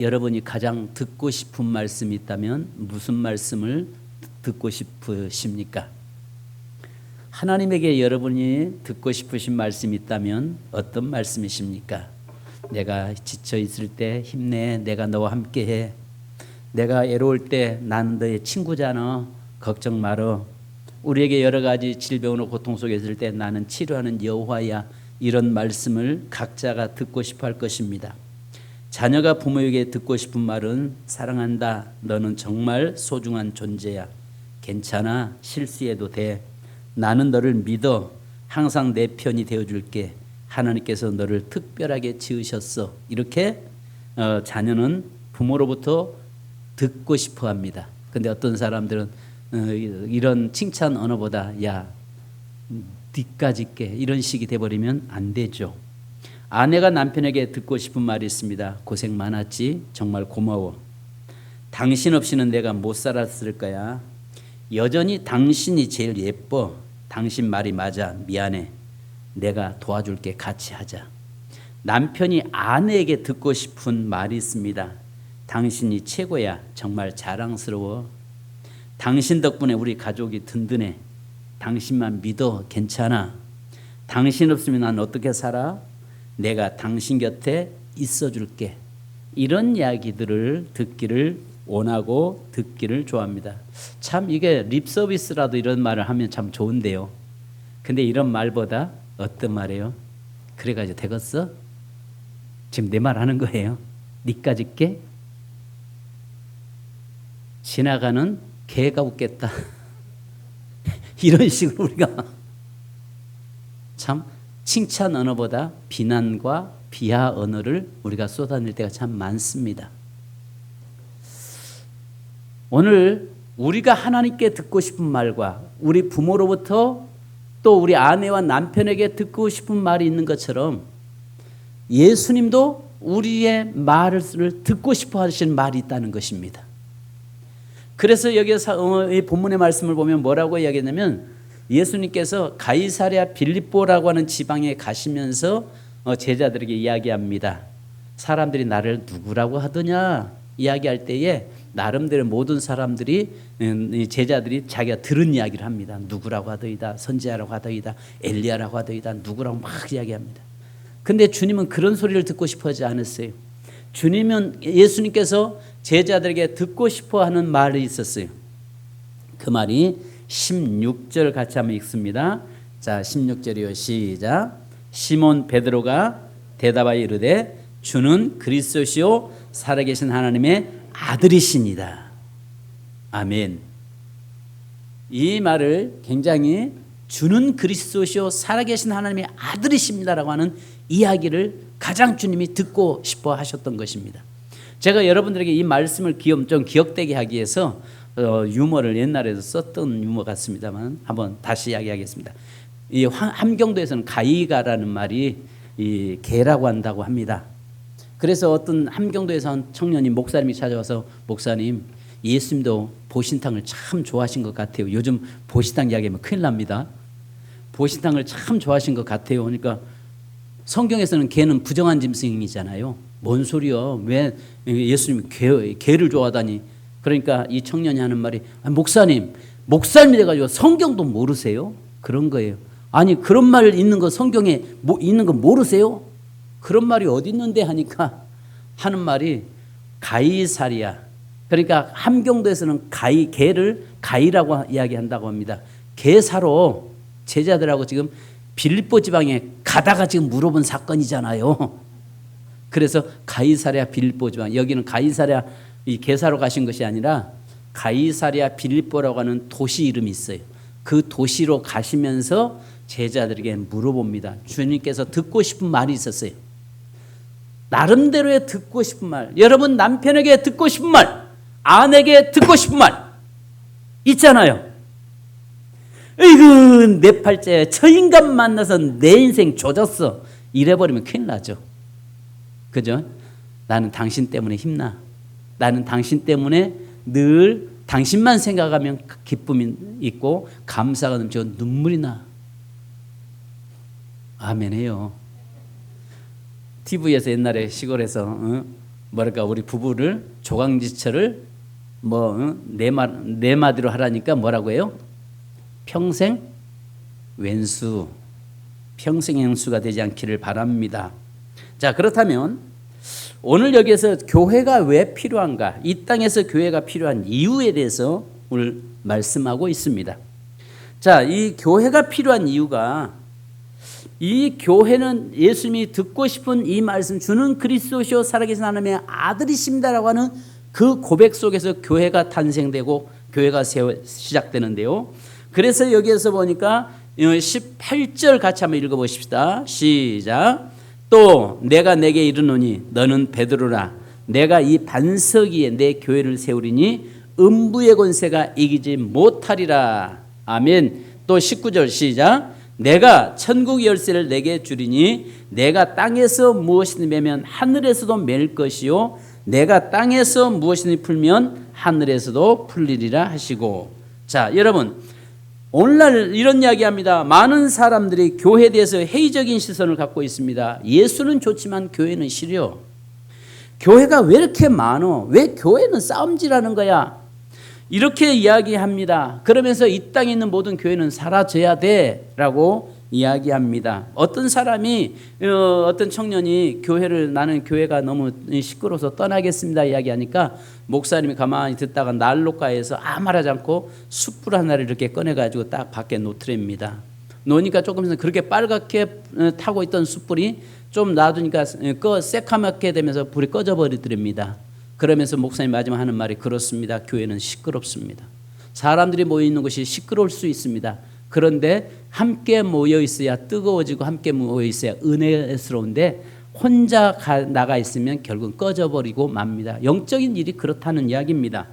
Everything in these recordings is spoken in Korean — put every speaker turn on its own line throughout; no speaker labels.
여러분이 가장 듣고 싶은 말씀이 있다면 무슨 말씀을 듣고 싶으십니까? 하나님에게 여러분이 듣고 싶으신 말씀이 있다면 어떤 말씀이십니까? 내가 지쳐 있을 때 힘내, 내가 너와 함께해. 내가 애로울 때 나는 너의 친구잖아, 걱정 말어. 우리에게 여러 가지 질병으로 고통 속에 있을 때 나는 치료하는 여호와야. 이런 말씀을 각자가 듣고 싶어 할 것입니다. 자녀가 부모에게 듣고 싶은 말은 사랑한다, 너는 정말 소중한 존재야, 괜찮아, 실수해도 돼, 나는 너를 믿어, 항상 내 편이 되어줄게, 하나님께서 너를 특별하게 지으셨어. 이렇게 자녀는 부모로부터 듣고 싶어 합니다. 근데 어떤 사람들은 이런 칭찬 언어보다 야 니까짓게 이런 식이 돼버리면 안 되죠. 아내가 남편에게 듣고 싶은 말이 있습니다. 고생 많았지? 정말 고마워. 당신 없이는 내가 못 살았을 거야. 여전히 당신이 제일 예뻐. 당신 말이 맞아. 미안해. 내가 도와줄게. 같이 하자. 남편이 아내에게 듣고 싶은 말이 있습니다. 당신이 최고야. 정말 자랑스러워. 당신 덕분에 우리 가족이 든든해. 당신만 믿어. 괜찮아. 당신 없으면 난 어떻게 살아? 내가 당신 곁에 있어줄게. 이런 이야기들을 듣기를 원하고 듣기를 좋아합니다. 참 이게 립서비스라도 이런 말을 하면 참 좋은데요. 근데 이런 말보다 어떤 말이에요? 그래가지고 되겠어? 지금 내 말 하는 거예요. 니까짓게? 지나가는 개가 웃겠다. 이런 식으로 우리가 참 칭찬 언어보다 비난과 비하 언어를 우리가 쏟아낼 때가 참 많습니다. 오늘 우리가 하나님께 듣고 싶은 말과 우리 부모로부터 또 우리 아내와 남편에게 듣고 싶은 말이 있는 것처럼 예수님도 우리의 말을 듣고 싶어 하시는 말이 있다는 것입니다. 그래서 여기서 이 본문의 말씀을 보면 뭐라고 이야기했냐면 예수님께서 가이사랴 빌립보라고 하는 지방에 가시면서 제자들에게 이야기합니다. 사람들이 나를 누구라고 하더냐 이야기할 때에 나름대로 모든 사람들이 제자들이 자기가 들은 이야기를 합니다. 누구라고 하더이다, 선지자라고 하더이다, 엘리야라고 하더이다, 누구라고 막 이야기합니다. 근데 주님은 그런 소리를 듣고 싶어 하지 않았어요. 주님은 예수님께서 제자들에게 듣고 싶어 하는 말이 있었어요. 그 말이 16절 같이 한번 읽습니다. 자, 16절이요. 시작. 시몬 베드로가 대답하여 이르되 주는 그리스도시요 살아계신 하나님의 아들이시니다. 아멘. 이 말을 굉장히 주는 그리스도시요 살아계신 하나님의 아들이십니다라고 하는 이야기를 가장 주님이 듣고 싶어 하셨던 것입니다. 제가 여러분들에게 이 말씀을 좀 기억되게 하기 위해서 유머를 옛날에도 썼던 유머 같습니다만 한번 다시 이야기하겠습니다. 이 함경도에서는 가이가라는 말이 이 개라고 한다고 합니다. 그래서 어떤 함경도에서 한 청년이 목사님이 찾아와서 목사님 예수님도 보신탕을 참 좋아하신 것 같아요. 요즘 보신탕 이야기하면 큰일 납니다. 보신탕을 참 좋아하신 것 같아요. 그러니까 성경에서는 개는 부정한 짐승이잖아요. 뭔 소리야? 왜 예수님이 개를 좋아하다니? 그러니까 이 청년이 하는 말이 목사님이 돼가지고 성경도 모르세요? 그런 거예요. 아니 그런 말 있는 거 성경에 있는 거 모르세요? 그런 말이 어디 있는데 하니까 하는 말이 가이사랴. 그러니까 함경도에서는 개를 가이라고 이야기한다고 합니다. 개 사러 제자들하고 지금 빌립보 지방에 가다가 지금 물어본 사건이잖아요. 그래서 가이사랴 빌립보 지방, 여기는 가이사랴 이 개사로 가신 것이 아니라 가이사랴 빌립보라고 하는 도시 이름이 있어요. 그 도시로 가시면서 제자들에게 물어봅니다. 주님께서 듣고 싶은 말이 있었어요. 나름대로의 듣고 싶은 말. 여러분 남편에게 듣고 싶은 말, 아내에게 듣고 싶은 말 있잖아요. 으이구 내 팔자에 저 인간 만나서 내 인생 조졌어. 이래버리면 큰일 나죠. 그죠? 나는 당신 때문에 힘나. 나는 당신 때문에 늘 당신만 생각하면 기쁨이 있고 감사가 넘쳐 눈물이 나. 아멘 해요. TV에서 옛날에 시골에서 뭐랄까 우리 부부를 조강지처를 네 마디로 하라니까 뭐라고 해요? 평생 왼수, 평생 왼수가 되지 않기를 바랍니다. 자, 그렇다면 오늘 여기에서 교회가 왜 필요한가? 이 땅에서 교회가 필요한 이유에 대해서 오늘 말씀하고 있습니다. 자, 이 교회가 필요한 이유가 이 교회는 예수님이 듣고 싶은 이 말씀 주는 그리스도시요 살아계신 하나님의 아들이십니다라고 하는 그 고백 속에서 교회가 탄생되고 교회가 시작되는데요. 그래서 여기에서 보니까 18절 같이 한번 읽어보십시다. 시작. 또 내가 내게 이르노니 너는 베드로라. 내가 이 반석 위에 내 교회를 세우리니 음부의 권세가 이기지 못하리라. 아멘. 또 19절 시작. 내가 천국 열쇠를 내게 주리니 내가 땅에서 무엇이든 매면 하늘에서도 맬 것이요 내가 땅에서 무엇이든 풀면 하늘에서도 풀리리라 하시고. 자, 여러분 오늘날 이런 이야기합니다. 많은 사람들이 교회에 대해서 회의적인 시선을 갖고 있습니다. 예수는 좋지만 교회는 싫어. 교회가 왜 이렇게 많어? 왜 교회는 싸움질하는 거야? 이렇게 이야기합니다. 그러면서 이 땅에 있는 모든 교회는 사라져야 돼라고 이야기합니다. 어떤 사람이 어떤 청년이 나는 교회가 너무 시끄러워서 떠나겠습니다 이야기하니까 목사님이 가만히 듣다가 난로가에서 아무 말하지 않고 숯불 하나를 이렇게 꺼내가지고 딱 밖에 놓더랍니다. 놓으니까 조금 있으면 그렇게 빨갛게 타고 있던 숯불이 좀 놔두니까 새카맣게 되면서 불이 꺼져버리더랍니다. 그러면서 목사님 마지막 하는 말이 그렇습니다. 교회는 시끄럽습니다. 사람들이 모여 있는 것이 시끄러울 수 있습니다. 그런데 함께 모여 있어야 뜨거워지고 함께 모여 있어야 은혜스러운데 혼자 나가 있으면 결국 꺼져버리고 맙니다. 영적인 일이 그렇다는 이야기입니다.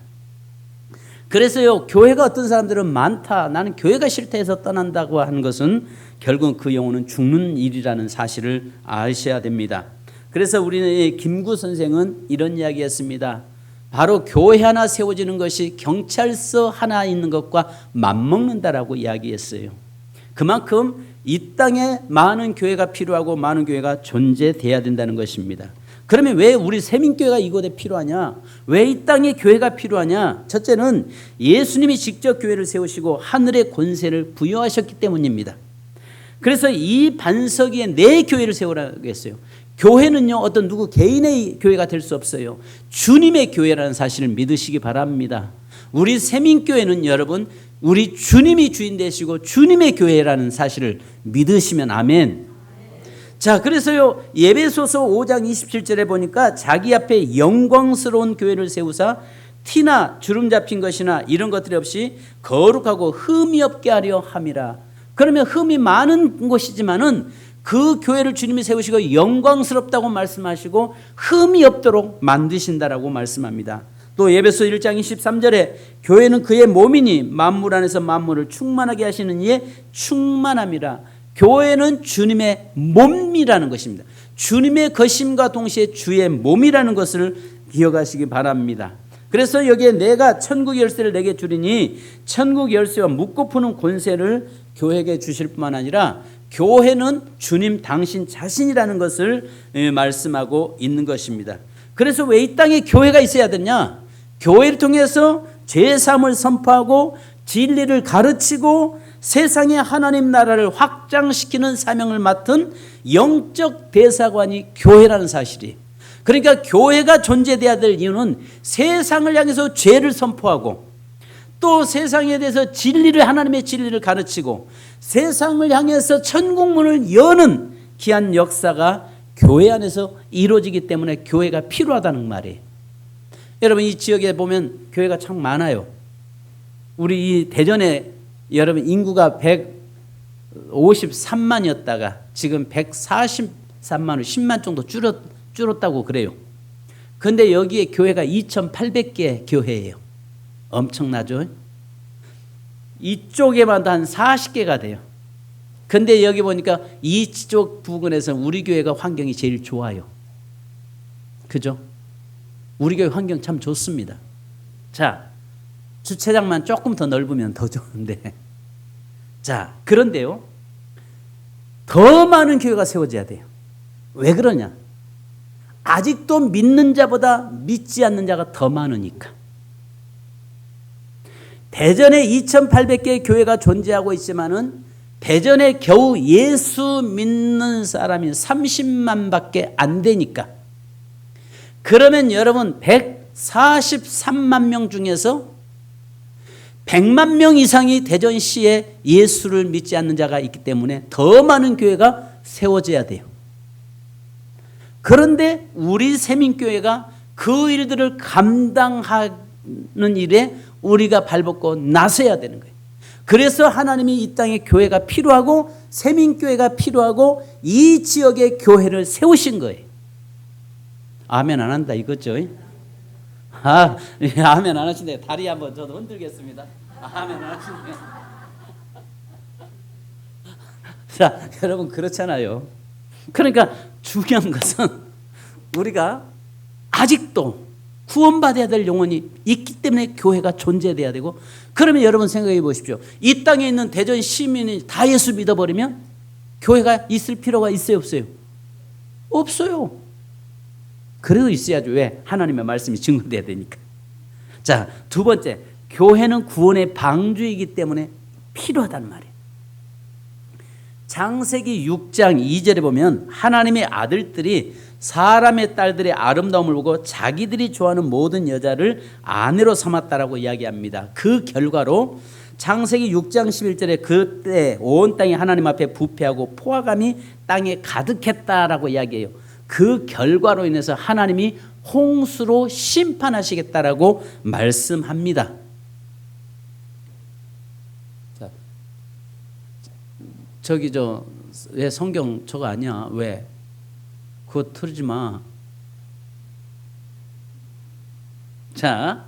그래서요, 교회가 어떤 사람들은 많다, 나는 교회가 싫다 해서 떠난다고 하는 것은 결국 그 영혼은 죽는 일이라는 사실을 아셔야 됩니다. 그래서 우리는 김구 선생은 이런 이야기했습니다. 바로 교회 하나 세워지는 것이 경찰서 하나 있는 것과 맞먹는다라고 이야기했어요. 그만큼 이 땅에 많은 교회가 필요하고 많은 교회가 존재돼야 된다는 것입니다. 그러면 왜 우리 세민교회가 이곳에 필요하냐? 왜 이 땅에 교회가 필요하냐? 첫째는 예수님이 직접 교회를 세우시고 하늘의 권세를 부여하셨기 때문입니다. 그래서 이 반석 위에 내 교회를 세우라고 했어요. 교회는요, 어떤 누구 개인의 교회가 될 수 없어요. 주님의 교회라는 사실을 믿으시기 바랍니다. 우리 세민교회는 여러분, 우리 주님이 주인 되시고 주님의 교회라는 사실을 믿으시면 아멘. 자, 그래서요, 에베소서 5장 27절에 보니까 자기 앞에 영광스러운 교회를 세우사 티나 주름 잡힌 것이나 이런 것들이 없이 거룩하고 흠이 없게 하려 함이라. 그러면 흠이 많은 곳이지만은 그 교회를 주님이 세우시고 영광스럽다고 말씀하시고 흠이 없도록 만드신다라고 말씀합니다. 또 에베소 1장 23절에 교회는 그의 몸이니 만물 안에서 만물을 충만하게 하시는 이의 충만함이라. 교회는 주님의 몸이라는 것입니다. 주님의 것임과 동시에 주의 몸이라는 것을 기억하시기 바랍니다. 그래서 여기에 내가 천국 열쇠를 내게 주리니 천국 열쇠와 묶고 푸는 권세를 교회에게 주실 뿐만 아니라 교회는 주님 당신 자신이라는 것을 말씀하고 있는 것입니다. 그래서 왜 이 땅에 교회가 있어야 되냐? 교회를 통해서 죄사함을 선포하고 진리를 가르치고 세상의 하나님 나라를 확장시키는 사명을 맡은 영적 대사관이 교회라는 사실이. 그러니까 교회가 존재돼야 될 이유는 세상을 향해서 죄를 선포하고 또 세상에 대해서 진리를, 하나님의 진리를 가르치고 세상을 향해서 천국문을 여는 귀한 역사가 교회 안에서 이루어지기 때문에 교회가 필요하다는 말이에요. 여러분, 이 지역에 보면 교회가 참 많아요. 우리 이 대전에 여러분 인구가 153만이었다가 지금 143만으로 10만 정도 줄었다고 그래요. 그런데 여기에 교회가 2,800개 교회예요. 엄청나죠? 이쪽에만 한 40개가 돼요. 근데 여기 보니까 이쪽 부근에서 우리 교회가 환경이 제일 좋아요. 그죠? 우리 교회 환경 참 좋습니다. 자, 주차장만 조금 더 넓으면 더 좋은데. 자, 그런데요, 더 많은 교회가 세워져야 돼요. 왜 그러냐? 아직도 믿는 자보다 믿지 않는 자가 더 많으니까. 대전에 2,800개의 교회가 존재하고 있지만은 대전에 겨우 예수 믿는 사람이 30만 밖에 안 되니까. 그러면 여러분 143만 명 중에서 100만 명 이상이 대전시에 예수를 믿지 않는 자가 있기 때문에 더 많은 교회가 세워져야 돼요. 그런데 우리 세민교회가 그 일들을 감당하는 일에 우리가 발벗고 나서야 되는 거예요. 그래서 하나님이 이 땅에 교회가 필요하고 세민교회가 필요하고 이 지역의 교회를 세우신 거예요. 아멘 안 한다 이거죠? 아멘 안 하시네. 다리 한번 저도 흔들겠습니다. 아멘 안 하시네. 자, 여러분 그렇잖아요. 그러니까 중요한 것은 우리가 아직도 구원받아야 될 영혼이 있기 때문에 교회가 존재돼야 되고, 그러면 여러분 생각해 보십시오. 이 땅에 있는 대전 시민이 다 예수 믿어버리면 교회가 있을 필요가 있어요 없어요? 없어요. 그래도 있어야죠. 왜? 하나님의 말씀이 증거돼야 되니까. 자, 두 번째, 교회는 구원의 방주이기 때문에 필요하단 말이에요. 창세기 6장 2절에 보면 하나님의 아들들이 사람의 딸들의 아름다움을 보고 자기들이 좋아하는 모든 여자를 아내로 삼았다라고 이야기합니다. 그 결과로 창세기 6장 11절에 그때 온 땅이 하나님 앞에 부패하고 포화감이 땅에 가득했다라고 이야기해요. 그 결과로 인해서 하나님이 홍수로 심판하시겠다라고 말씀합니다. 자, 저기 왜 성경 저거 아니야? 왜? 그거 틀지 마. 자,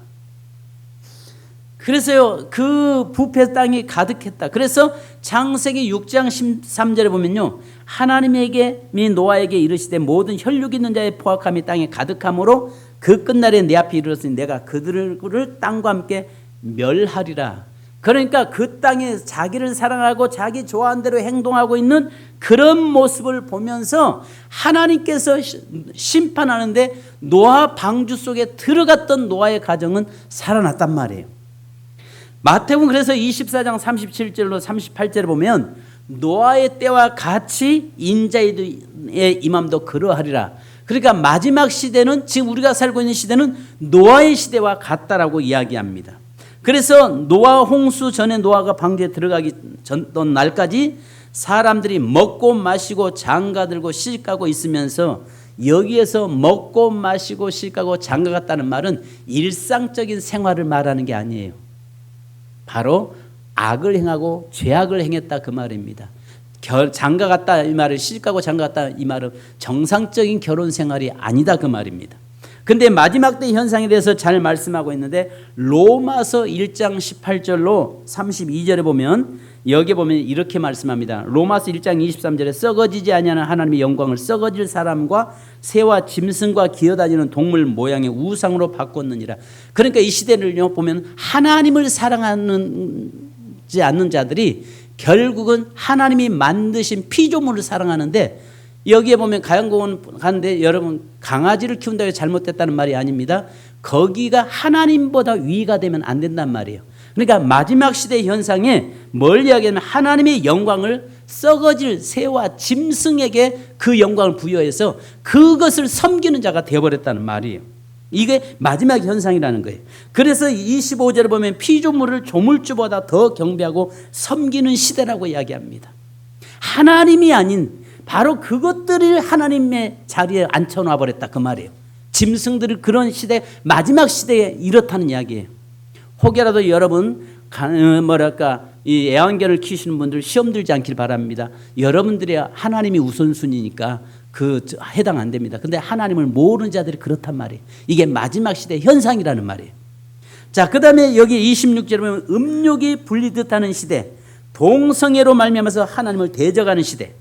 그래서요, 그 부패 땅이 가득했다. 그래서 창세기 6장 13절에 보면요, 하나님에게 노아에게 이르시되 모든 혈육 있는 자의 포악함이 땅에 가득함으로 그 끝날에 내 앞에 이르렀으니 내가 그들을 땅과 함께 멸하리라. 그러니까 그 땅에 자기를 사랑하고 자기 좋아하는 대로 행동하고 있는 그런 모습을 보면서 하나님께서 심판하는데 노아 방주 속에 들어갔던 노아의 가정은 살아났단 말이에요. 마태복음 그래서 24장 37절로 38절에 보면 노아의 때와 같이 인자의 임함도 그러하리라. 그러니까 마지막 시대는, 지금 우리가 살고 있는 시대는 노아의 시대와 같다라고 이야기합니다. 그래서 노아 홍수 전에 노아가 방주에 들어가기 전 날까지 사람들이 먹고 마시고 장가들고 시집가고 있으면서, 여기에서 먹고 마시고 시집가고 장가갔다는 말은 일상적인 생활을 말하는 게 아니에요. 바로 악을 행하고 죄악을 행했다 그 말입니다. 장가갔다 이 말은, 시집가고 장가갔다 이 말은 정상적인 결혼 생활이 아니다 그 말입니다. 근데 마지막 때 현상에 대해서 잘 말씀하고 있는데 로마서 1장 18절로 32절에 보면, 여기에 보면 이렇게 말씀합니다. 로마서 1장 23절에 썩어지지 아니하는 하나님의 영광을 썩어질 사람과 새와 짐승과 기어다니는 동물 모양의 우상으로 바꿨느니라. 그러니까 이 시대를 보면 하나님을 사랑하지 않는 자들이 결국은 하나님이 만드신 피조물을 사랑하는데, 여기에 보면 가양공원 가는데 여러분 강아지를 키운다고 해서 잘못됐다는 말이 아닙니다. 거기가 하나님보다 위가 되면 안 된단 말이에요. 그러니까 마지막 시대 현상에 뭘 이야기하면 하나님의 영광을 썩어질 새와 짐승에게 그 영광을 부여해서 그것을 섬기는 자가 되어버렸다는 말이에요. 이게 마지막 현상이라는 거예요. 그래서 25절에 보면 피조물을 조물주보다 더 경배하고 섬기는 시대라고 이야기합니다. 하나님이 아닌 바로 그것들을 하나님의 자리에 앉혀놔 버렸다 그 말이에요. 짐승들을 그런 시대, 마지막 시대에 이렇다는 이야기예요. 혹여라도 여러분 이 애완견을 키우시는 분들 시험 들지 않길 바랍니다. 여러분들이 하나님이 우선순위니까 해당 안 됩니다. 근데 하나님을 모르는 자들이 그렇단 말이에요. 이게 마지막 시대 현상이라는 말이에요. 자, 그 다음에 여기 26절에 보면 음욕이 불리듯 하는 시대, 동성애로 말미암아서 하나님을 대적하는 시대,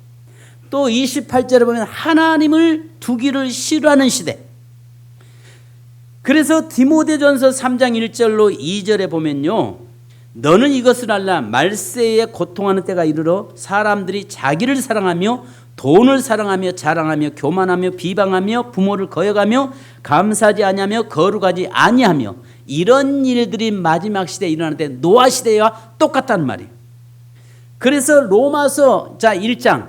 또 28절에 보면 하나님을 두기를 싫어하는 시대. 그래서 디모데전서 3장 1절로 2절에 보면요, 너는 이것을 알라. 말세에 고통하는 때가 이르러 사람들이 자기를 사랑하며 돈을 사랑하며 자랑하며 교만하며 비방하며 부모를 거역하며 감사하지 아니하며 거룩하지 아니하며 이런 일들이 마지막 시대에 일어나는데 노아 시대와 똑같다는 말이에요. 그래서 로마서 1장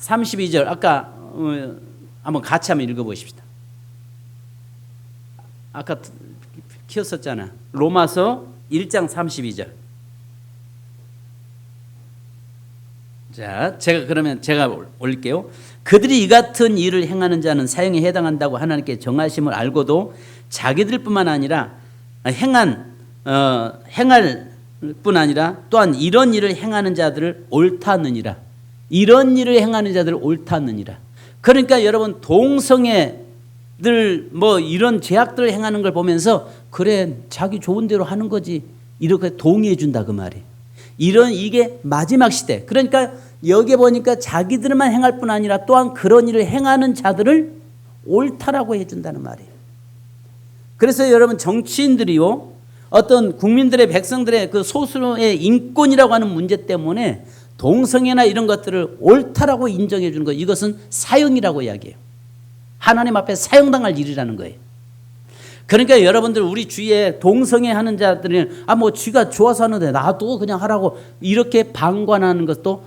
32절 아까 한번 같이 한번 읽어보십시다. 아까 키웠었잖아. 로마서 1장 32절. 자, 제가 올릴게요. 그들이 이 같은 일을 행하는 자는 사형에 해당한다고 하나님께 정하심을 알고도 자기들뿐만 아니라 행할 뿐 아니라 또한 이런 일을 행하는 자들을 옳다느니라. 이런 일을 행하는 자들을 옳다느니라. 그러니까 여러분 동성애들 뭐 이런 죄악들을 행하는 걸 보면서 그래 자기 좋은 대로 하는 거지 이렇게 동의해 준다 그 말이에요. 이게 마지막 시대. 그러니까 여기 보니까 자기들만 행할 뿐 아니라 또한 그런 일을 행하는 자들을 옳다라고 해준다는 말이에요. 그래서 여러분 정치인들이요 어떤 국민들의 백성들의 그 소수의 인권이라고 하는 문제 때문에 동성애나 이런 것들을 옳다라고 인정해 주는 것, 이것은 사형이라고 이야기해요. 하나님 앞에 사형당할 일이라는 거예요. 그러니까 여러분들 우리 주위에 동성애 하는 자들은 뭐 쥐가 좋아서 하는데 나도 그냥 하라고 이렇게 방관하는 것도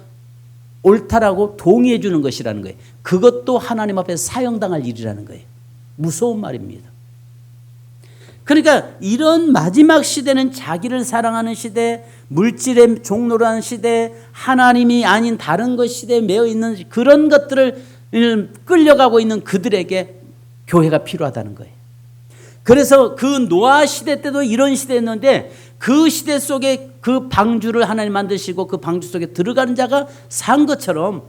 옳다라고 동의해 주는 것이라는 거예요. 그것도 하나님 앞에 사형당할 일이라는 거예요. 무서운 말입니다. 그러니까 이런 마지막 시대는 자기를 사랑하는 시대, 물질의 종로라는 시대, 하나님이 아닌 다른 것 시대에 매여 있는 그런 것들을 끌려가고 있는 그들에게 교회가 필요하다는 거예요. 그래서 그 노아 시대 때도 이런 시대였는데 그 시대 속에 그 방주를 하나님 만드시고 그 방주 속에 들어가는 자가 산 것처럼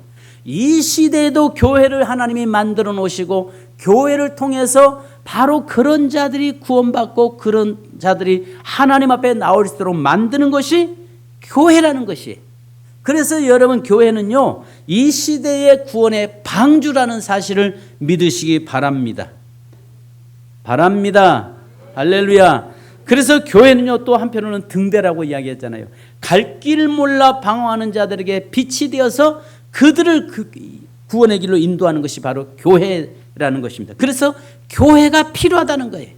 이 시대에도 교회를 하나님이 만들어 놓으시고 교회를 통해서 바로 그런 자들이 구원받고 그런 자들이 하나님 앞에 나올 수 있도록 만드는 것이 교회라는 것이. 그래서 여러분 교회는요 이 시대의 구원의 방주라는 사실을 믿으시기 바랍니다. 할렐루야. 그래서 교회는요 또 한편으로는 등대라고 이야기했잖아요. 갈 길 몰라 방황하는 자들에게 빛이 되어서 그들을 그 구원의 길로 인도하는 것이 바로 교회라는 것입니다. 그래서 교회가 필요하다는 거예요.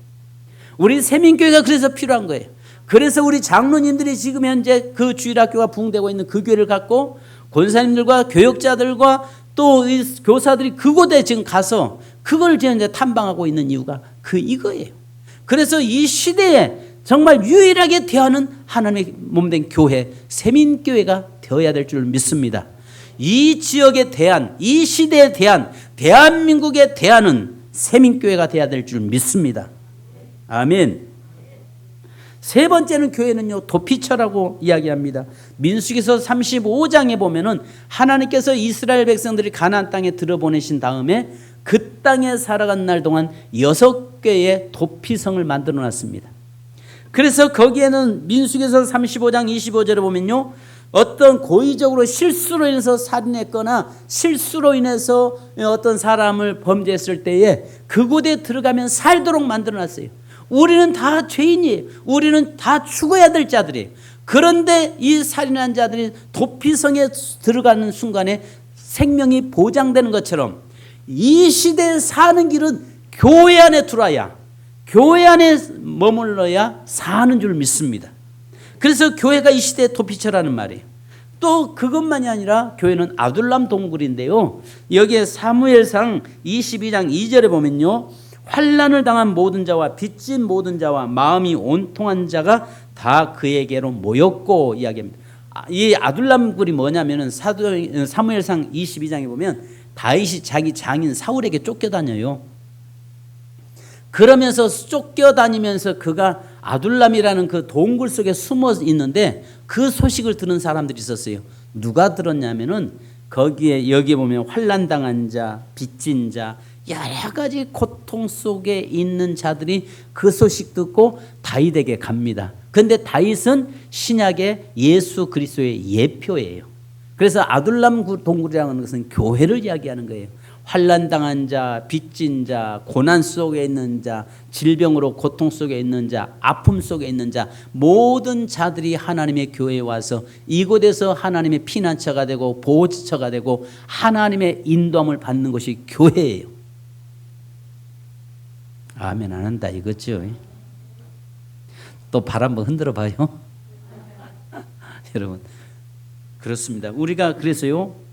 우리 세민교회가 그래서 필요한 거예요. 그래서 우리 장로님들이 지금 현재 그 주일학교가 부흥되고 있는 그 교회를 갖고 권사님들과 교역자들과 또 이 교사들이 그곳에 지금 가서 그걸 지금 이제 탐방하고 있는 이유가 이거예요. 그래서 이 시대에 정말 유일하게 대하는 하나님의 몸된 교회, 세민교회가 되어야 될 줄 믿습니다. 이 지역에 대한, 이 시대에 대한, 대한민국에 대하는 세민교회가 되어야 될 줄 믿습니다. 아멘. 세 번째는 교회는요 도피처라고 이야기합니다. 민수기서 35장에 보면은 하나님께서 이스라엘 백성들이 가나안 땅에 들어보내신 다음에 그 땅에 살아간 날 동안 6개의 도피성을 만들어 놨습니다. 그래서 거기에는 민수기서 35장 25절에 보면요 어떤 고의적으로 실수로 인해서 살인했거나 실수로 인해서 어떤 사람을 범죄했을 때에 그곳에 들어가면 살도록 만들어 놨어요. 우리는 다 죄인이에요. 우리는 다 죽어야 될 자들이에요. 그런데 이 살인한 자들이 도피성에 들어가는 순간에 생명이 보장되는 것처럼 이 시대에 사는 길은 교회 안에 들어와야, 교회 안에 머물러야 사는 줄 믿습니다. 그래서 교회가 이 시대의 도피처라는 말이에요. 또 그것만이 아니라 교회는 아둘람 동굴인데요. 여기에 사무엘상 22장 2절에 보면요. 환난을 당한 모든 자와 빚진 모든 자와 마음이 온통한 자가 다 그에게로 모였고 이야기합니다. 이 아둘람 굴이 뭐냐면은 사무엘상 22장에 보면 다윗이 자기 장인 사울에게 쫓겨다녀요. 그러면서 쫓겨다니면서 그가 아둘람이라는 그 동굴 속에 숨어 있는데 그 소식을 들은 사람들이 있었어요. 누가 들었냐면은 여기에 보면 환난 당한 자, 빚진 자, 여러 가지 고통 속에 있는 자들이 그 소식 듣고 다윗에게 갑니다. 그런데 다윗은 신약의 예수 그리스도의 예표예요. 그래서 아둘람 동굴이라는 것은 교회를 이야기하는 거예요. 환난 당한 자, 빚진 자, 고난 속에 있는 자, 질병으로 고통 속에 있는 자, 아픔 속에 있는 자, 모든 자들이 하나님의 교회에 와서 이곳에서 하나님의 피난처가 되고 보호처가 되고 하나님의 인도함을 받는 것이 교회예요. 아멘 안 한다 이거죠. 또 발 한번 흔들어 봐요. 여러분 그렇습니다. 우리가 그래서요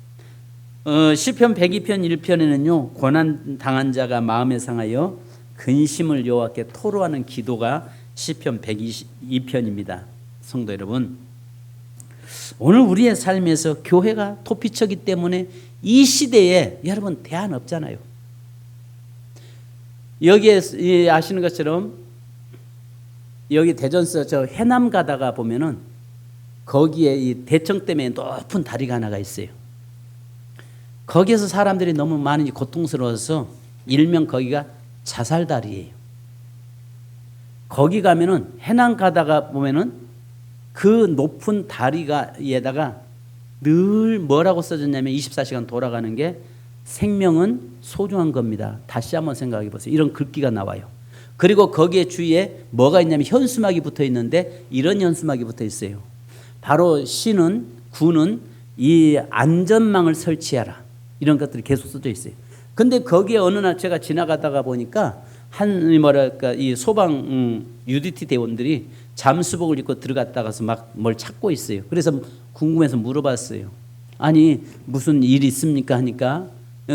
시편 102편 1편에는요 고난 당한 자가 마음에 상하여 근심을 여호와께 토로하는 기도가 시편 122편입니다. 성도 여러분, 오늘 우리의 삶에서 교회가 토피처기 때문에 이 시대에 여러분 대안 없잖아요. 여기에 아시는 것처럼 여기 대전서 저 해남 가다가 보면은 거기에 이 대청 때문에 높은 다리가 하나가 있어요. 거기에서 사람들이 너무 많이 고통스러워서 일명 거기가 자살다리예요. 거기 가면은 해남 가다가 보면은 그 높은 다리가에다가 늘 뭐라고 써졌냐면 24시간 돌아가는 게 생명은 소중한 겁니다. 다시 한번 생각해 보세요. 이런 글귀가 나와요. 그리고 거기에 주위에 뭐가 있냐면 현수막이 붙어 있는데 이런 현수막이 붙어 있어요. 바로 시는 구는 이 안전망을 설치하라. 이런 것들이 계속 써져 있어요. 근데 거기에 어느 날 제가 지나가다가 보니까 이 소방 UDT 대원들이 잠수복을 입고 들어갔다가서 막 뭘 찾고 있어요. 그래서 궁금해서 물어봤어요. 아니 무슨 일 있습니까 하니까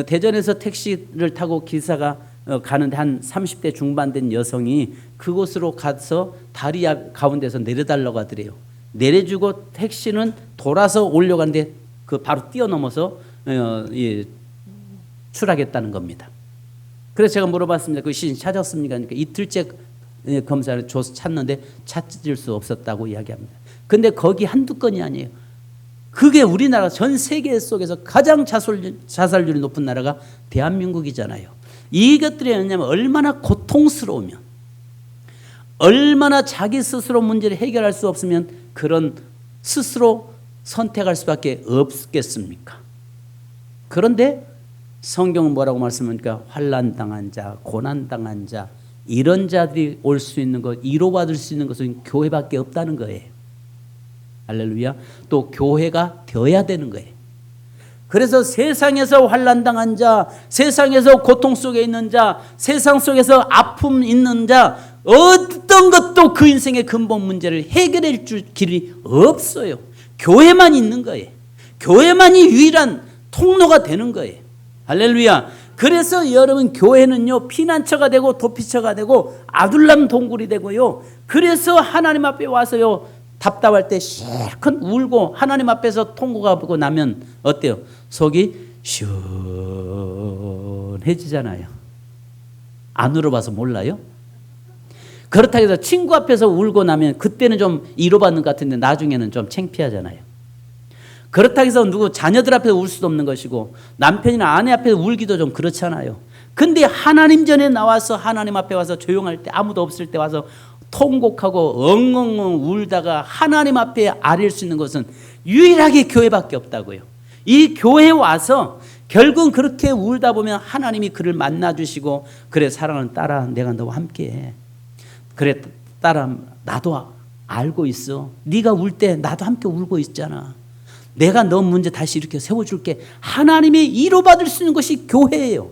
대전에서 택시를 타고 기사가 가는데 한 30대 중반 된 여성이 그곳으로 가서 다리 가운데서 내려달라고 하더래요. 내려주고 택시는 돌아서 올려가는데 그 바로 뛰어넘어서 출하겠다는 겁니다. 그래서 제가 물어봤습니다. 그 시신 찾았습니까? 그러니까 이틀째 검사를 줘서 찾는데 찾을 수 없었다고 이야기합니다. 근데 거기 한두 건이 아니에요. 그게 우리나라 전 세계 속에서 가장 자살률이 높은 나라가 대한민국이잖아요. 이것들이 뭐냐면 얼마나 고통스러우면, 얼마나 자기 스스로 문제를 해결할 수 없으면 그런 스스로 선택할 수밖에 없겠습니까? 그런데 성경은 뭐라고 말씀합니까? 환난 당한 자, 고난 당한 자, 이런 자들이 올 수 있는 것, 위로받을 수 있는 것은 교회밖에 없다는 거예요. 할렐루야. 또 교회가 되어야 되는 거예요. 그래서 세상에서 환난 당한 자, 세상에서 고통 속에 있는 자, 세상 속에서 아픔 있는 자, 어떤 것도 그 인생의 근본 문제를 해결해 줄 길이 없어요. 교회만 있는 거예요. 교회만이 유일한 통로가 되는 거예요. 할렐루야. 그래서 여러분 교회는요 피난처가 되고 도피처가 되고 아둘람 동굴이 되고요. 그래서 하나님 앞에 와서요 답답할 때 실컷 울고 하나님 앞에서 통곡하고 나면 어때요? 속이 시원해지잖아요. 안 울어봐서 몰라요? 그렇다고 해서 친구 앞에서 울고 나면 그때는 좀 위로받는 것 같은데 나중에는 좀 창피하잖아요. 그렇다고 해서 누구 자녀들 앞에서 울 수도 없는 것이고 남편이나 아내 앞에서 울기도 좀 그렇잖아요. 근데 하나님 전에 나와서 하나님 앞에 와서 조용할 때 아무도 없을 때 와서 통곡하고 엉엉엉 울다가 하나님 앞에 아릴 수 있는 것은 유일하게 교회밖에 없다고요. 이 교회에 와서 결국은 그렇게 울다 보면 하나님이 그를 만나주시고 그래 사랑하는 딸아 내가 너와 함께해. 그래 딸아 나도 알고 있어. 네가 울 때 나도 함께 울고 있잖아. 내가 너 문제 다시 이렇게 세워줄게. 하나님의 위로받을 수 있는 것이 교회예요.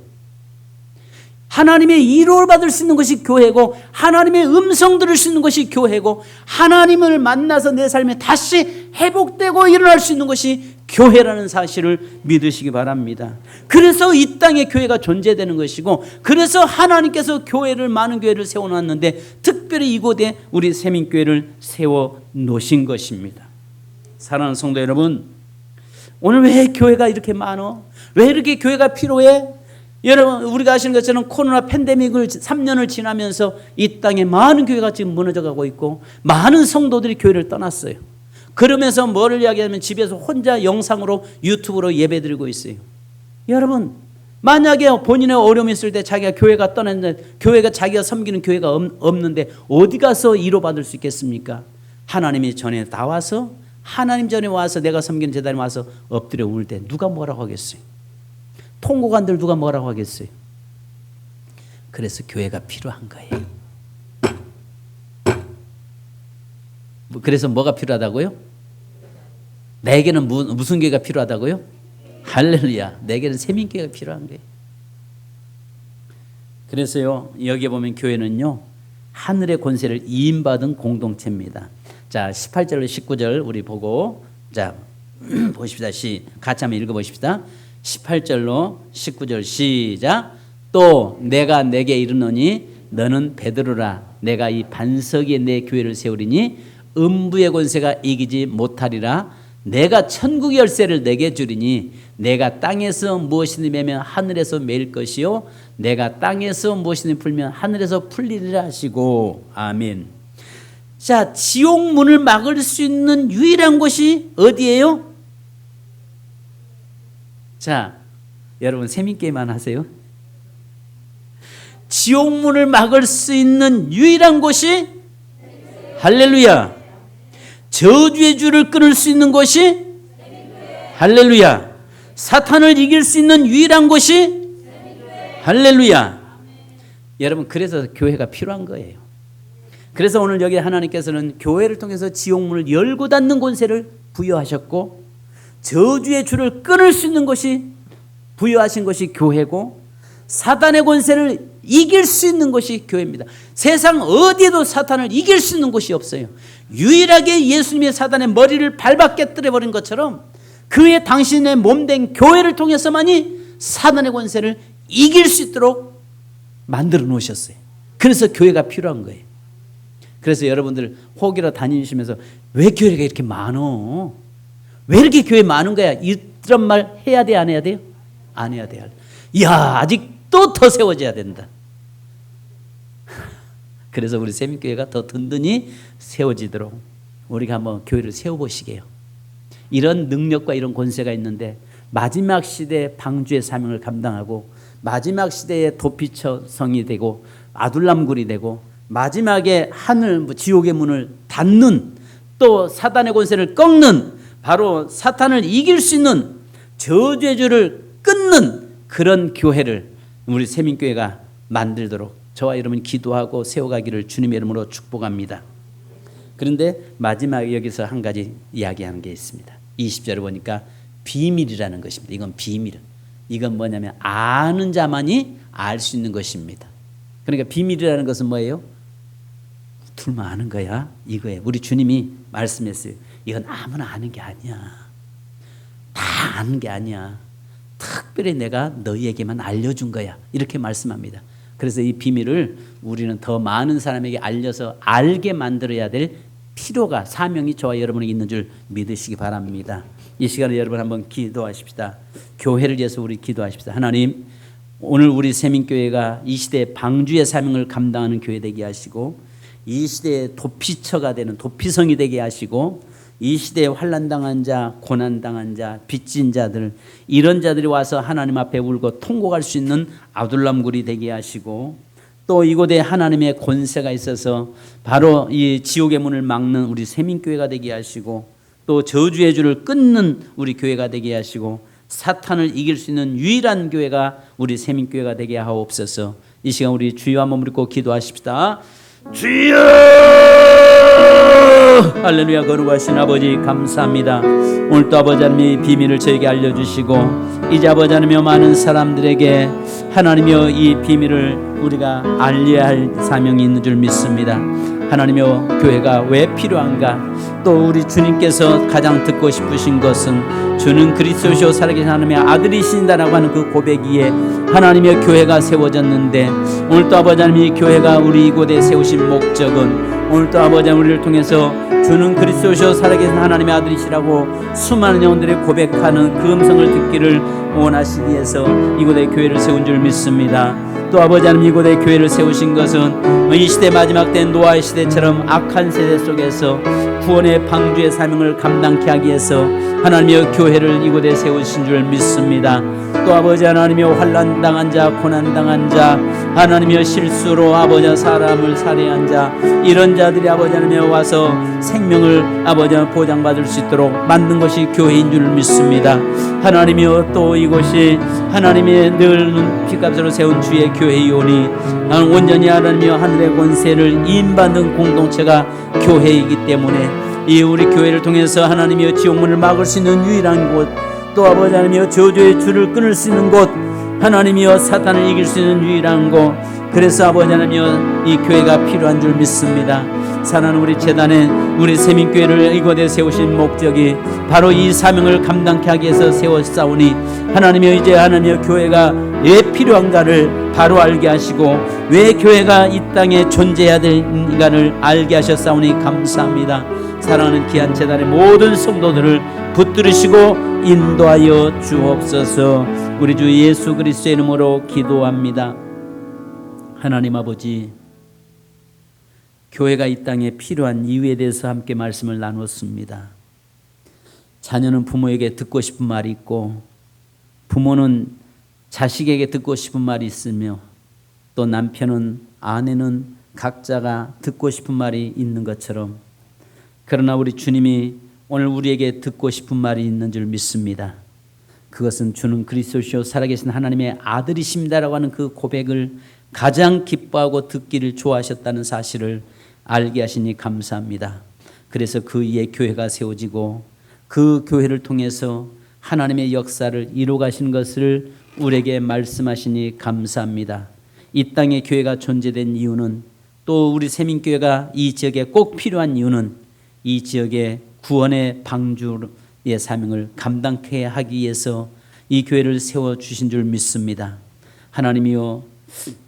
하나님의 위로를 받을 수 있는 것이 교회고 하나님의 음성 들을 수 있는 것이 교회고 하나님을 만나서 내 삶에 다시 회복되고 일어날 수 있는 것이 교회라는 사실을 믿으시기 바랍니다. 그래서 이 땅에 교회가 존재되는 것이고 그래서 하나님께서 교회를 많은 교회를 세워놨는데 특별히 이곳에 우리 세민교회를 세워놓으신 것입니다. 사랑하는 성도 여러분, 오늘 왜 교회가 이렇게 많어? 왜 이렇게 교회가 필요해? 여러분 우리가 아시는 것처럼 코로나 팬데믹을 3년을 지나면서 이 땅에 많은 교회가 지금 무너져가고 있고 많은 성도들이 교회를 떠났어요. 그러면서 뭐를 이야기하면 집에서 혼자 영상으로 유튜브로 예배드리고 있어요. 여러분 만약에 본인의 어려움이 있을 때 자기가 교회가 떠났는데 교회가 자기가 섬기는 교회가 없는데 어디 가서 위로받을 수 있겠습니까? 하나님이 전에 나와서 하나님 전에 와서 내가 섬기는 제단에 와서 엎드려 울 때 누가 뭐라고 하겠어요? 통곡한들 누가 뭐라고 하겠어요? 그래서 교회가 필요한 거예요. 그래서 뭐가 필요하다고요? 내게는 무슨 교회가 필요하다고요? 할렐루야. 내게는 세민교회가 필요한 거예요. 그래서요, 여기에 보면 교회는요, 하늘의 권세를 이임받은 공동체입니다. 자, 18절로 19절 우리 보고, 자, 보십시다. 같이 한번 읽어보십시다. 18절로 19절 시작. 또 내가 내게 이르노니 너는 베드로라. 내가 이 반석 위에 내 교회를 세우리니 음부의 권세가 이기지 못하리라. 내가 천국의 열쇠를 내게 주리니 내가 땅에서 무엇이든 매면 하늘에서 매일 것이요 내가 땅에서 무엇이든 풀면 하늘에서 풀리리라 하시고. 아멘. 자, 지옥 문을 막을 수 있는 유일한 곳이 어디예요? 자, 여러분 세민게임만 하세요. 지옥 문을 막을 수 있는 유일한 곳이 할렐루야. 저주의 줄을 끊을 수 있는 곳이 할렐루야. 사탄을 이길 수 있는 유일한 곳이 할렐루야. 여러분, 그래서 교회가 필요한 거예요. 그래서 오늘 여기 하나님께서는 교회를 통해서 지옥문을 열고 닫는 권세를 부여하셨고, 저주의 줄을 끊을 수 있는 것이 부여하신 것이 교회고, 사탄의 권세를 이길 수 있는 것이 교회입니다. 세상 어디에도 사탄을 이길 수 있는 곳이 없어요. 유일하게 예수님의 사탄의 머리를 밟아 깨뜨려버린 것처럼 그의 당신의 몸된 교회를 통해서만이 사탄의 권세를 이길 수 있도록 만들어 놓으셨어요. 그래서 교회가 필요한 거예요. 그래서 여러분들 혹이라 다니시면서 왜 교회가 이렇게 많어? 왜 이렇게 교회 많은 거야? 이런 말 해야 돼, 안 해야 돼요? 안 해야 돼요. 이야, 아직도 더 세워져야 된다. 그래서 우리 세민교회가 더 든든히 세워지도록 우리가 한번 교회를 세워보시게요. 이런 능력과 이런 권세가 있는데 마지막 시대의 방주의 사명을 감당하고 마지막 시대의 도피처성이 되고 아둘람굴이 되고 마지막에 하늘 지옥의 문을 닫는, 또 사탄의 권세를 꺾는, 바로 사탄을 이길 수 있는 저주의 줄을 끊는 그런 교회를 우리 세민교회가 만들도록 저와 여러분이 기도하고 세워가기를 주님의 이름으로 축복합니다. 그런데 마지막에 여기서 한 가지 이야기하는 게 있습니다. 20절을 보니까 비밀이라는 것입니다. 이건 비밀. 이건 뭐냐면 아는 자만이 알 수 있는 것입니다. 그러니까 비밀이라는 것은 뭐예요? 둘만 아는 거야. 이거예요. 우리 주님이 말씀했어요. 이건 아무나 아는 게 아니야. 다 아는 게 아니야. 특별히 내가 너희에게만 알려준 거야. 이렇게 말씀합니다. 그래서 이 비밀을 우리는 더 많은 사람에게 알려서 알게 만들어야 될 필요가, 사명이 저와 여러분에게 있는 줄 믿으시기 바랍니다. 이 시간에 여러분 한번 기도하십시다. 교회를 위해서 우리 기도하십시다. 하나님, 오늘 우리 세민교회가 이 시대의 방주의 사명을 감당하는 교회 되게 하시고, 이 시대의 도피처가 되는 도피성이 되게 하시고, 이 시대에 환난당한 자, 고난당한 자, 빚진 자들, 이런 자들이 와서 하나님 앞에 울고 통곡할 수 있는 아둘람굴이 되게 하시고, 또 이곳에 하나님의 권세가 있어서 바로 이 지옥의 문을 막는 우리 세민교회가 되게 하시고, 또 저주의 줄을 끊는 우리 교회가 되게 하시고, 사탄을 이길 수 있는 유일한 교회가 우리 세민교회가 되게 하옵소서. 이 시간 우리 주여 한번 부르고 기도하십시다. 주여! 할렐루야. 거룩하신 아버지 감사합니다. 오늘도 아버지 하나님이 비밀을 저에게 알려주시고, 이제 아버지 하나님이여 많은 사람들에게 하나님이여 이 비밀을 우리가 알려야 할 사명이 있는 줄 믿습니다. 하나님이여 교회가 왜 필요한가, 또 우리 주님께서 가장 듣고 싶으신 것은 주는 그리스도시요 살아계신 하나님의 아들이신다라고 하는 그 고백 위에 하나님의 교회가 세워졌는데, 오늘도 아버지 하나님이 교회가 우리 이곳에 세우신 목적은 오늘도 아버지 하나님 우리를 통해서 주는 그리스도시요 살아계신 하나님의 아들이시라고 수많은 영혼들이 고백하는 그 음성을 듣기를 원하시기 위해서 이곳에 교회를 세운 줄 믿습니다. 또 아버지 하나님 이곳에 교회를 세우신 것은 이 시대 마지막 때 노아의 시대처럼 악한 세대 속에서 구원의 방주의 사명을 감당케 하기 위해서 하나님의 교회를 이곳에 세우신 줄 믿습니다. 또 아버지 하나님이여 환난 당한 자, 고난 당한 자, 하나님이여 실수로 아버지 사람을 살해한 자, 이런 자들이 아버지 하나님이여 와서 생명을 아버지 보장받을 수 있도록 만든 것이 교회인 줄 믿습니다. 하나님이여 또 이곳이 하나님의 늘 피값으로 세운 주의 교회이오니 온전히 하나님이여 하늘의 권세를 임받는 공동체가 교회이기 때문에 이 우리 교회를 통해서 하나님이여 지옥문을 막을 수 있는 유일한 곳, 또 아버지 하나님이여 저주의 줄을 끊을 수 있는 곳, 하나님이여 사탄을 이길 수 있는 유일한 곳, 그래서 아버지 하나님이여 이 교회가 필요한 줄 믿습니다. 사랑하는 우리 재단에 우리 세민교회를 이곳에 세우신 목적이 바로 이 사명을 감당케 하기 위해서 세웠사오니 하나님이여 이제 하나님이여 교회가 왜 필요한가를 바로 알게 하시고 왜 교회가 이 땅에 존재해야 되는가를 알게 하셨사오니 감사합니다. 사랑하는 귀한 재단의 모든 성도들을 붙들으시고 인도하여 주옵소서. 우리 주 예수 그리스도의 이름으로 기도합니다. 하나님 아버지, 교회가 이 땅에 필요한 이유에 대해서 함께 말씀을 나눴습니다. 자녀는 부모에게 듣고 싶은 말이 있고 부모는 자식에게 듣고 싶은 말이 있으며 또 남편은 아내는 각자가 듣고 싶은 말이 있는 것처럼, 그러나 우리 주님이 오늘 우리에게 듣고 싶은 말이 있는 줄 믿습니다. 그것은 주는 그리스도시요 살아계신 하나님의 아들이십니다라고 하는 그 고백을 가장 기뻐하고 듣기를 좋아하셨다는 사실을 알게 하시니 감사합니다. 그래서 그 위에 교회가 세워지고 그 교회를 통해서 하나님의 역사를 이루어가시는 것을 우리에게 말씀하시니 감사합니다. 이 땅에 교회가 존재된 이유는, 또 우리 세민교회가 이 지역에 꼭 필요한 이유는 이 지역의 구원의 방주의 사명을 감당케 하기 위해서 이 교회를 세워주신 줄 믿습니다. 하나님이여,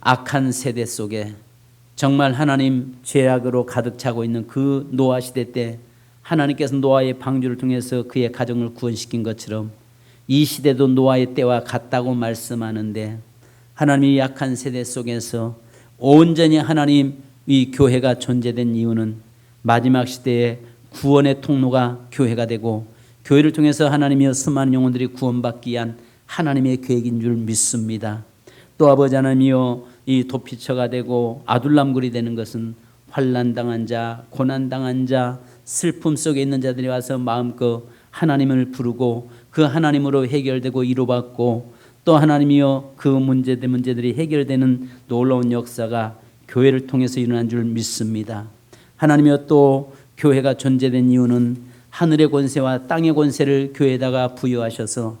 악한 세대 속에 정말 하나님 죄악으로 가득 차고 있는 그 노아 시대 때 하나님께서 노아의 방주를 통해서 그의 가정을 구원시킨 것처럼 이 시대도 노아의 때와 같다고 말씀하는데, 하나님이 약한 세대 속에서 온전히 하나님 이 교회가 존재된 이유는 마지막 시대에 구원의 통로가 교회가 되고 교회를 통해서 하나님이여 수많은 영혼들이 구원받기 위한 하나님의 계획인 줄 믿습니다. 또 아버지 하나님이여, 이 도피처가 되고 아둘람굴이 되는 것은 환난당한 자, 고난당한 자, 슬픔 속에 있는 자들이 와서 마음껏 하나님을 부르고 그 하나님으로 해결되고 이루받고, 또 하나님이여 그 문제들이 해결되는 놀라운 역사가 교회를 통해서 일어난 줄 믿습니다. 하나님이여, 또 교회가 존재된 이유는 하늘의 권세와 땅의 권세를 교회에다가 부여하셔서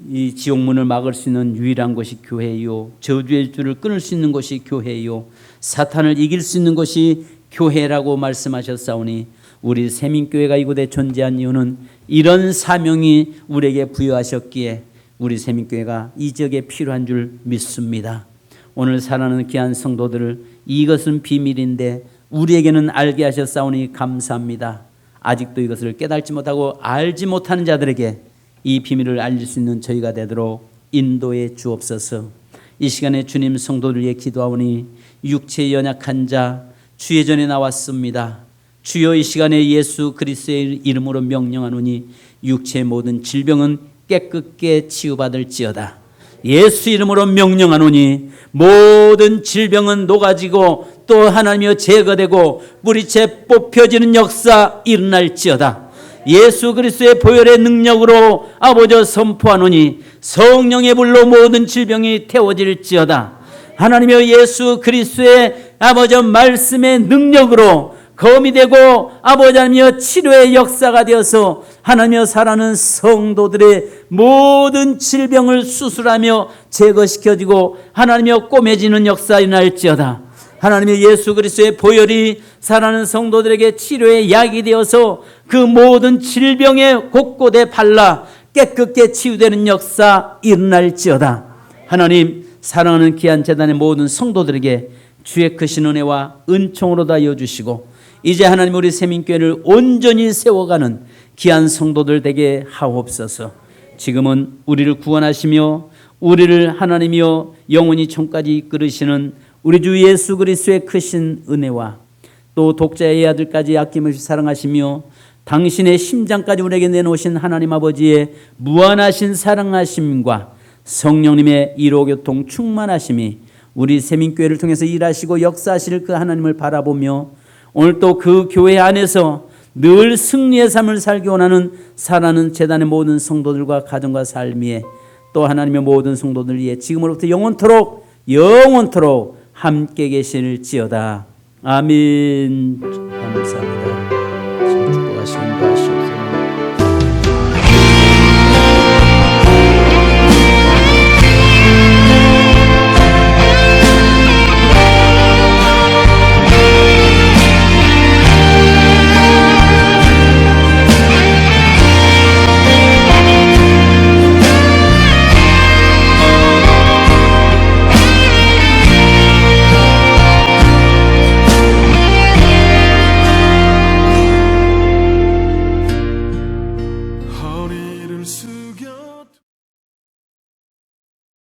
이 지옥문을 막을 수 있는 유일한 것이 교회요, 저주의 줄을 끊을 수 있는 것이 교회요, 사탄을 이길 수 있는 것이 교회라고 말씀하셨사오니 우리 세민교회가 이곳에 존재한 이유는 이런 사명이 우리에게 부여하셨기에 우리 세민교회가 이 지역에 필요한 줄 믿습니다. 오늘 사랑하는 귀한 성도들을, 이것은 비밀인데 우리에게는 알게 하셨사오니 감사합니다. 아직도 이것을 깨닫지 못하고 알지 못하는 자들에게 이 비밀을 알릴 수 있는 저희가 되도록 인도해 주옵소서. 이 시간에 주님 성도들 위해 기도하오니 육체에 연약한 자 주의 전에 나왔습니다. 주여, 이 시간에 예수 그리스도의 이름으로 명령하노니 육체의 모든 질병은 깨끗게 치유받을지어다. 예수 이름으로 명령하노니 모든 질병은 녹아지고 또 하나님이여 제거되고 뿌리채 뽑혀지는 역사 일어날지어다. 예수 그리스도의 보혈의 능력으로 아버지 선포하노니 성령의 불로 모든 질병이 태워질지어다. 하나님이여, 예수 그리스도의 아버지 말씀의 능력으로 검이 되고 아버지 하나님이여 치료의 역사가 되어서 하나님이여 살아가는 성도들의 모든 질병을 수술하며 제거시켜지고 하나님이여 꼬매지는 역사 일어날지어다. 하나님의 예수 그리스도의 보혈이 살아가는 성도들에게 치료의 약이 되어서 그 모든 질병에 곳곳에 발라 깨끗게 치유되는 역사 일어날지어다. 하나님, 사랑하는 귀한 재단의 모든 성도들에게 주의 크신 은혜와 은총으로 다 이어주시고 이제 하나님 우리 세민교회를 온전히 세워가는 귀한 성도들 되게 하옵소서. 지금은 우리를 구원하시며 우리를 하나님이여 영원히 총까지 이끌으시는 우리 주 예수 그리스도의 크신 은혜와 또 독자의 아들까지 아낌없이 사랑하시며 당신의 심장까지 우리에게 내놓으신 하나님 아버지의 무한하신 사랑하심과 성령님의 일호교통 충만하심이 우리 세민교회를 통해서 일하시고 역사하실 그 하나님을 바라보며 오늘 또 그 교회 안에서 늘 승리의 삶을 살기 원하는 사랑하는 재단의 모든 성도들과 가정과 삶 위에 또 하나님의 모든 성도들 위해 지금으로부터 영원토록 함께 계실지어다. 아멘. 감사합니다. 지금 축복하시고 인도하시옵소서.